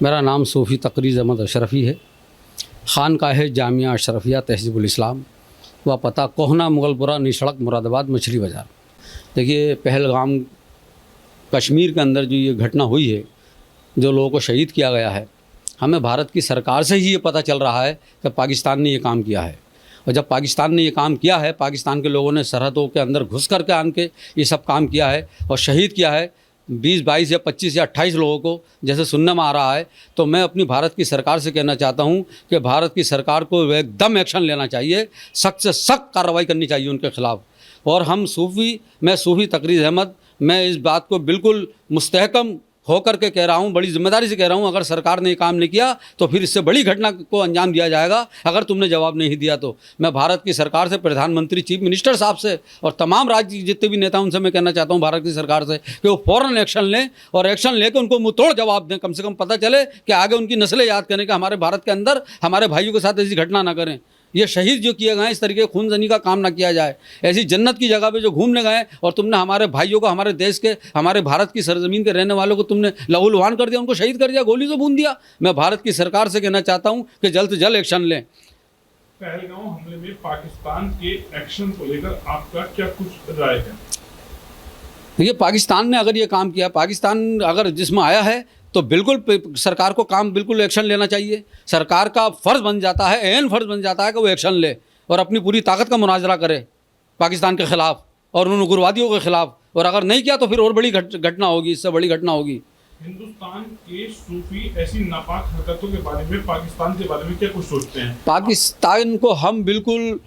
मेरा नाम सूफ़ी तकरीज़ अहमद अशरफ़ी है। ख़ानकाह जामिया अशरफिया तहज़ीबुल इस्लाम व पता कोहना मुगलपुरा निसड़क मुरादाबाद मछली बाज़ार। देखिए, पहलगाम कश्मीर के अंदर जो ये घटना हुई है, जो लोगों को शहीद किया गया है, हमें भारत की सरकार से ही ये पता चल रहा है कि पाकिस्तान ने ये काम किया है। और जब पाकिस्तान ने ये काम किया है, पाकिस्तान के लोगों ने सरहदों के अंदर घुस करके आन के ये सब काम किया है और शहीद किया है 20, 22 या 25 या 28 लोगों को, जैसे सुनने में आ रहा है। तो मैं अपनी भारत की सरकार से कहना चाहता हूं कि भारत की सरकार को एकदम एक्शन लेना चाहिए, सख्त से सख्त कार्रवाई करनी चाहिए उनके खिलाफ़। और मैं सूफ़ी तकरीज़ अहमद, मैं इस बात को बिल्कुल मुस्तहकम होकर के कह रहा हूँ, बड़ी जिम्मेदारी से कह रहा हूँ, अगर सरकार ने ये काम नहीं किया तो फिर इससे बड़ी घटना को अंजाम दिया जाएगा अगर तुमने जवाब नहीं दिया तो। मैं भारत की सरकार से, प्रधानमंत्री, चीफ मिनिस्टर साहब से और तमाम राज्य जितने भी नेता हैं उनसे मैं कहना चाहता हूँ भारत की सरकार से कि वो फ़ौरन एक्शन लें और एक्शन लेकर उनको मुँहतोड़ जवाब दें। कम से कम पता चले कि आगे उनकी नस्लें याद करें कि हमारे भारत के अंदर हमारे भाइयों के साथ ऐसी घटना ना करें। ये शहीद जो किए गए हैं, इस तरीके खूनजनी का काम ना किया जाए। ऐसी जन्नत की जगह पे जो घूमने गए और तुमने हमारे भाइयों को, हमारे देश के, हमारे भारत की सरजमीन के रहने वालों को तुमने लहूलुहान कर दिया, उनको शहीद कर दिया, गोली से भून दिया। मैं भारत की सरकार से कहना चाहता हूँ कि जल्द से जल्द एक्शन लें। पहलगाम हमले में पाकिस्तान के एक्शन को लेकर आपका क्या कुछ राय है? ये पाकिस्तान ने अगर ये काम किया, पाकिस्तान अगर जिसमें आया है तो बिल्कुल सरकार को काम बिल्कुल एक्शन लेना चाहिए। सरकार का फ़र्ज़ बन जाता है, एन फ़र्ज़ बन जाता है कि वो एक्शन ले और अपनी पूरी ताकत का मुनाजरा करे पाकिस्तान के ख़िलाफ़ और उन उग्रवादियों के ख़िलाफ़। और अगर नहीं किया तो फिर और बड़ी घटना होगी, इससे बड़ी घटना होगी। हिंदुस्तान के सूफी ऐसी नापाक हरकतों के बारे में, पाकिस्तान के बारे में क्या कुछ सोचते हैं? पाकिस्तान को हम बिल्कुल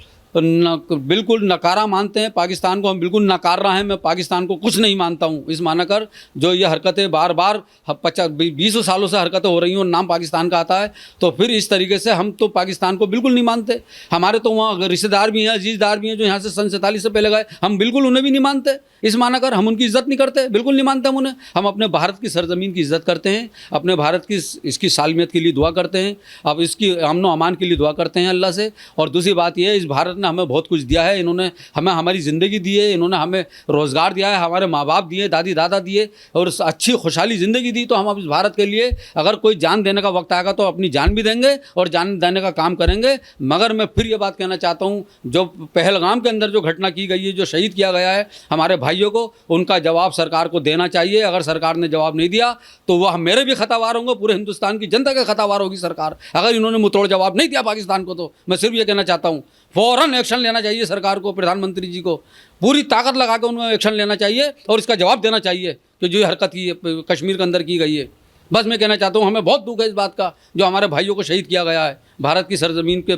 नकारा मानते हैं। पाकिस्तान को हम बिल्कुल नकार रहे हैं। मैं पाकिस्तान को कुछ नहीं मानता हूँ इस मानकर जो ये हरकतें बार बार 20 सालों से हरकतें हो रही हैं और नाम पाकिस्तान का आता है, तो फिर इस तरीके से हम तो पाकिस्तान को बिल्कुल नहीं मानते। हमारे तो वहाँ रिश्तेदार भी हैं, अजीज़दार भी हैं जो यहाँ से सन 47 से पहले गए, हम बिल्कुल उन्हें भी नहीं मानते इस मानकर। हम उनकी इज़्ज़त नहीं करते, बिल्कुल नहीं मानते हम उन्हें। हम अपने भारत की सरजमीन की इज़्ज़त करते हैं, अपने भारत की इसकी सालमियत के लिए दुआ करते हैं, अब इसकी अमन व अमान के लिए दुआ करते हैं अल्लाह से। और दूसरी बात यह है, इस भारत ने हमें बहुत कुछ दिया है। इन्होंने हमें हमारी ज़िंदगी दी है, इन्होंने हमें रोज़गार दिया है, हमारे माँ बाप दिए, दादी दादा दिए और अच्छी खुशहाली ज़िंदगी दी। तो हम अब इस भारत के लिए अगर कोई जान देने का वक्त आएगा तो अपनी जान भी देंगे और जान देने का काम करेंगे। मगर मैं फिर ये बात कहना चाहता हूँ, जो पहलगाम के अंदर जो घटना की गई है, जो शहीद किया गया है हमारे भाइयों को, उनका जवाब सरकार को देना चाहिए। अगर सरकार ने जवाब नहीं दिया तो वह मेरे भी खतावार होंगे, पूरे हिंदुस्तान की जनता के खतावार होगी सरकार, अगर इन्होंने मुंहतोड़ जवाब नहीं दिया पाकिस्तान को। तो मैं सिर्फ ये कहना चाहता हूँ फ़ौरन एक्शन लेना चाहिए सरकार को, प्रधानमंत्री जी को पूरी ताकत लगा के उनको एक्शन लेना चाहिए और इसका जवाब देना चाहिए कि जो हरकत की कश्मीर के अंदर की गई है। बस मैं कहना चाहता हूँ, हमें बहुत दुख है इस बात का जो हमारे भाइयों को शहीद किया गया है भारत की सरजमीन के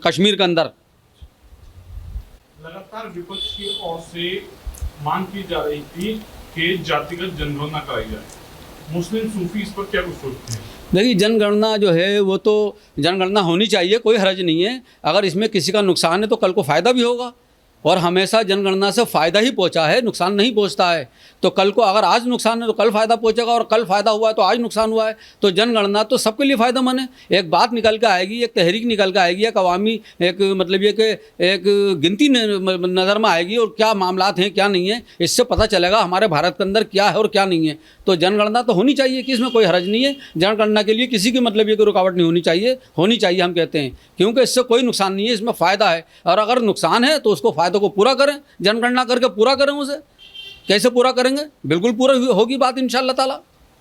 कश्मीर के अंदर। लगातार विपक्ष की ओर से मांग की जा रही थी कि जातिगत जनगणना कराई जाए। मुस्लिम सूफी इस पर क्या कुछ सोचते हैं? देखिए, जनगणना जो है वो तो जनगणना होनी चाहिए, कोई हर्ज नहीं है। अगर इसमें किसी का नुकसान है तो कल को फ़ायदा भी होगा और हमेशा जनगणना से फ़ायदा ही पहुंचा है, नुकसान नहीं पहुंचता है। तो कल को अगर आज नुकसान है तो कल फ़ायदा पहुंचेगा और कल फ़ायदा हुआ है तो आज नुकसान हुआ है। तो जनगणना तो सबके लिए फ़ायदेमंद है। एक बात निकल के आएगी, एक तहरीक निकल के आएगी, एक अवामी मतलब ये कि एक गिनती नज़र में आएगी और क्या मामलात हैं क्या नहीं है, इससे पता चलेगा हमारे भारत के अंदर क्या है और क्या नहीं है। तो जनगणना तो होनी चाहिए कि इसमें कोई हर्ज नहीं है। जनगणना के लिए किसी की मतलब ये कोई रुकावट नहीं होनी चाहिए, हम कहते हैं, क्योंकि इससे कोई नुकसान नहीं है, इसमें फ़ायदा है। और अगर नुकसान है तो उसको फ़ायदे को पूरा करें, जनगणना करके पूरा करें। उसे कैसे पूरा करेंगे? बिल्कुल पूरा होगी बात इंशाअल्लाह ताला।